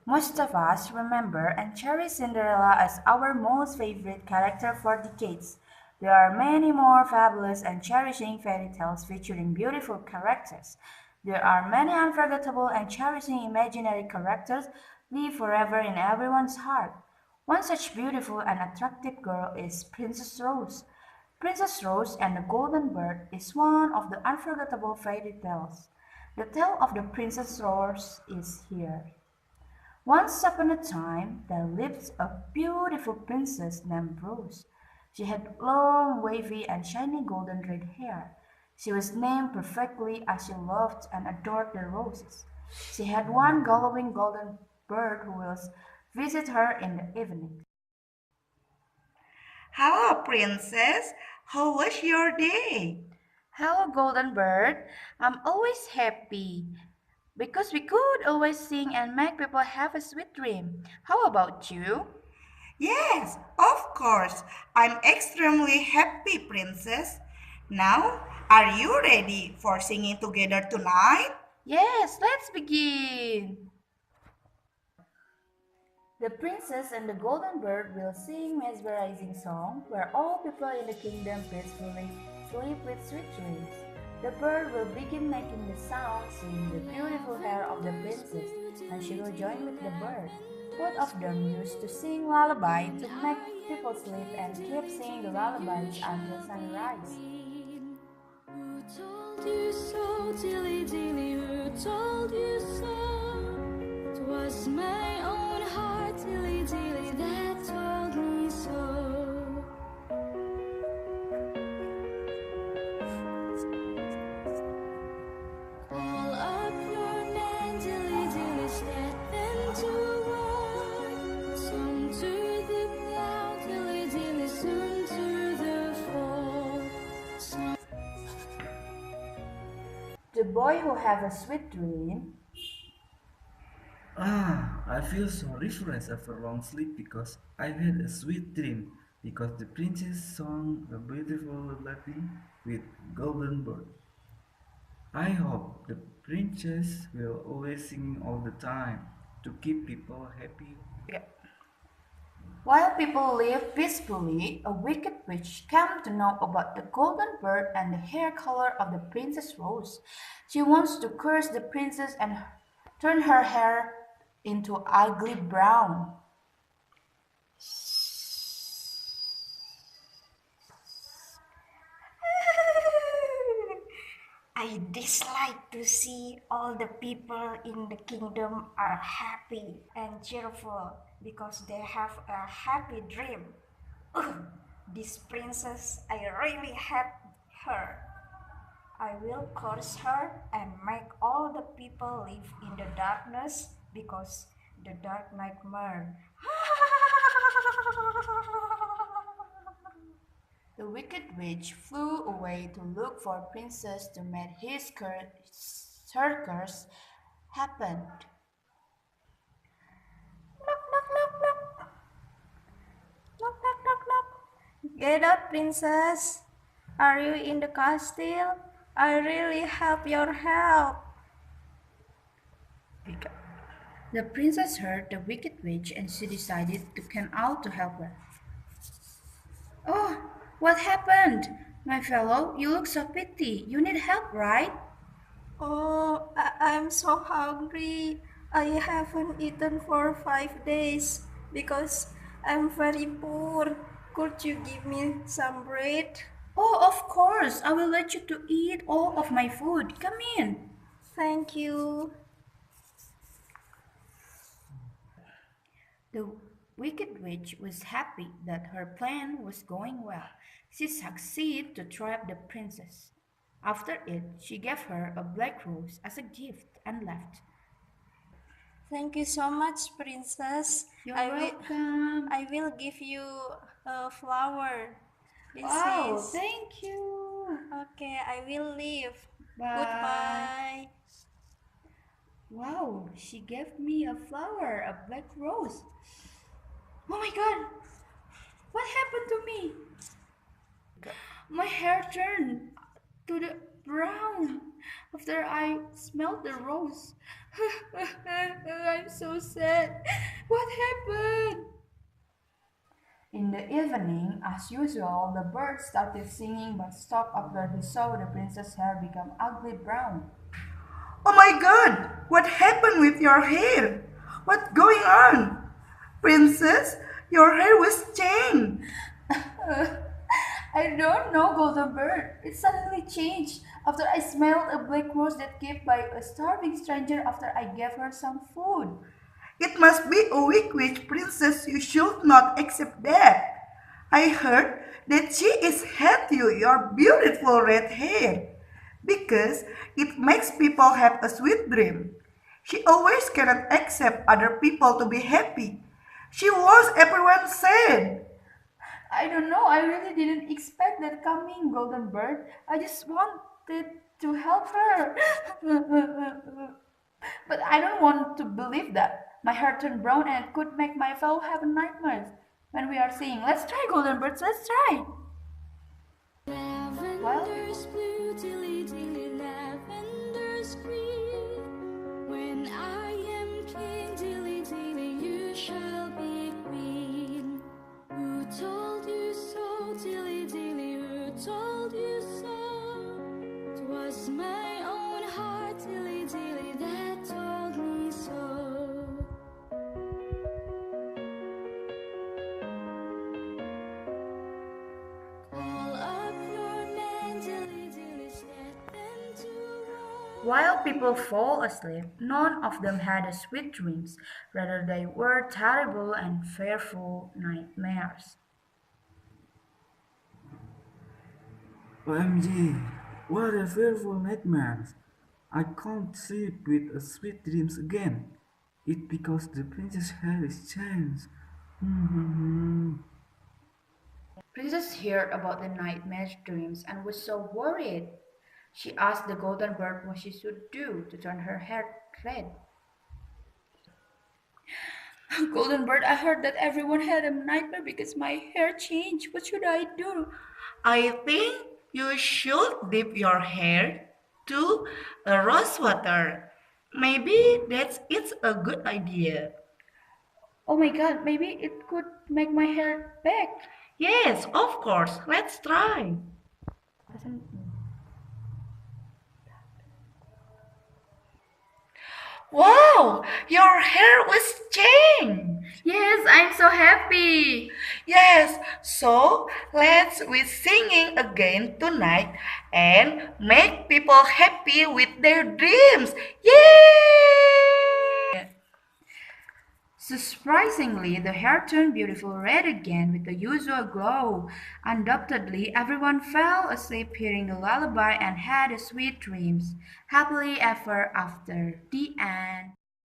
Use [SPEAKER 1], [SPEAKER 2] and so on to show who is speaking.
[SPEAKER 1] Most of us remember and cherish Cinderella as our most favorite character for decades. There are many more fabulous and cherishing fairy tales featuring beautiful characters. There are many unforgettable and cherishing imaginary characters live forever in everyone's heart. One such beautiful and attractive girl is Princess Rose. Princess Rose and the Golden Bird is one of the unforgettable fairy tales. The tale of the Princess Rose is here. Once upon a time, there lived a beautiful princess named Rose. She had long, wavy, and shiny golden red hair. She was named perfectly as she loved and adored the roses. She had one glowing golden bird who will visit her in the evening.
[SPEAKER 2] Hello, Princess. How was your day?
[SPEAKER 1] Hello, golden bird. I'm always happy because we could always sing and make people have a sweet dream. How about you?
[SPEAKER 2] Yes, of course. I'm extremely happy, Princess. Now, are you ready for singing together tonight?
[SPEAKER 1] Yes, let's begin. The princess and the golden bird will sing mesmerizing song where all people in the kingdom peacefully sleep with sweet dreams. The bird will begin making the sound, singing the beautiful hair of the princess, and she will join with the bird. Both of them used to sing lullaby to make people sleep and keep singing the lullabies until sunrise.
[SPEAKER 3] Who told you so, dilly dilly, who told you so? 'Twas my own heart, dilly dilly, that told me so. Call up your men, dilly dilly, set them to work. Some to the plow, dilly dilly, soon to the fold.
[SPEAKER 1] The boy who have a sweet dream.
[SPEAKER 4] I feel so refreshed after long sleep because I had a sweet dream because the princess sang a beautiful lullaby with golden bird. I hope the princess will always sing all the time to keep people happy.
[SPEAKER 1] Yeah. While people live peacefully, a wicked witch came to know about the golden bird and the hair color of the Princess Rose. She wants to curse the princess and turn her hair into ugly brown.
[SPEAKER 2] I dislike to see all the people in the kingdom are happy and cheerful because they have a happy dream. Ugh, this princess, I really hate her. I will curse her and make all the people live in the darkness because the dark nightmare.
[SPEAKER 1] The wicked witch flew away to look for a princess to make her curse happen. Knock, knock, knock, knock. Knock, knock, knock, knock.
[SPEAKER 3] Get out, princess. Are you in the castle? I really help your help.
[SPEAKER 1] The princess heard the wicked witch and she decided to come out to help her. Oh, what happened? My fellow, you look so pity. You need help, right?
[SPEAKER 3] Oh, I'm so hungry. I haven't eaten for 5 days because I'm very poor. Could you give me some bread?
[SPEAKER 1] Oh, of course. I will let you to eat all of my food. Come in.
[SPEAKER 3] Thank you.
[SPEAKER 1] The wicked witch was happy that her plan was going well. She succeeded to trap the princess. After it, she gave her a black rose as a gift and left.
[SPEAKER 3] Thank you so much, princess.
[SPEAKER 1] You're welcome.
[SPEAKER 3] I will give you a flower. This
[SPEAKER 1] Oh,
[SPEAKER 3] is
[SPEAKER 1] thank you.
[SPEAKER 3] okay. I will leave.
[SPEAKER 1] Bye.
[SPEAKER 3] Goodbye.
[SPEAKER 1] Wow, she gave me a flower, a black rose. Oh my god, what happened to me? My hair turned to the brown after I smelled the rose. I'm so sad. What happened? In the evening, as usual, the birds started singing but stopped after they saw the princess's hair become ugly brown.
[SPEAKER 5] Oh my god! What happened with your hair? What's going on? Princess, your hair was changed.
[SPEAKER 1] I don't know, Golden Bird. It suddenly changed after I smelled a black rose that gave by a starving stranger after I gave her some food.
[SPEAKER 5] It must be a wicked princess. You should not accept that. I heard that she is hate you, your beautiful red hair, because it makes people have a sweet dream. She always cannot accept other people to be happy. She wants everyone sad.
[SPEAKER 1] I don't know. I really didn't expect that coming, Golden Bird. I just wanted to help her. But I don't want to believe that. My hair turned brown and it could make my fellow have nightmares when we are singing. Let's try, Golden Birds. Let's try. Well,
[SPEAKER 3] Lavender's blue, dilly dilly, lavender's green. When I am king, dilly dilly, you shall be queen. Who told you so, dilly dilly, who told you so? 'Twas my own heart, dilly dilly, that told me so. Call up your men, dilly dilly, set them to war.
[SPEAKER 1] while people fall asleep, none of them had a sweet dreams. Rather, they were terrible and fearful nightmares.
[SPEAKER 4] OMG, what a fearful nightmares. I can't sleep with a sweet dreams again. It because the princess hair is changed.
[SPEAKER 1] Princess heard about the nightmare dreams and was so worried. She asked the golden bird what she should do to turn her hair red. Golden bird, I heard that everyone had a nightmare because my hair changed. What should I do?
[SPEAKER 5] I think you should dip your hair to a rose water. Maybe it's a good idea.
[SPEAKER 1] Oh my god, maybe it could make my hair back.
[SPEAKER 5] Yes, of course. Let's try.
[SPEAKER 1] Doesn't-
[SPEAKER 5] Wow, your hair was changed.
[SPEAKER 1] Yes, I'm so happy.
[SPEAKER 5] Yes, so let's we singing again tonight and make people happy with their dreams. Yay!
[SPEAKER 1] Surprisingly, the hair turned beautiful red again with the usual glow. Undoubtedly, everyone fell asleep hearing the lullaby and had sweet dreams. Happily ever after. The end.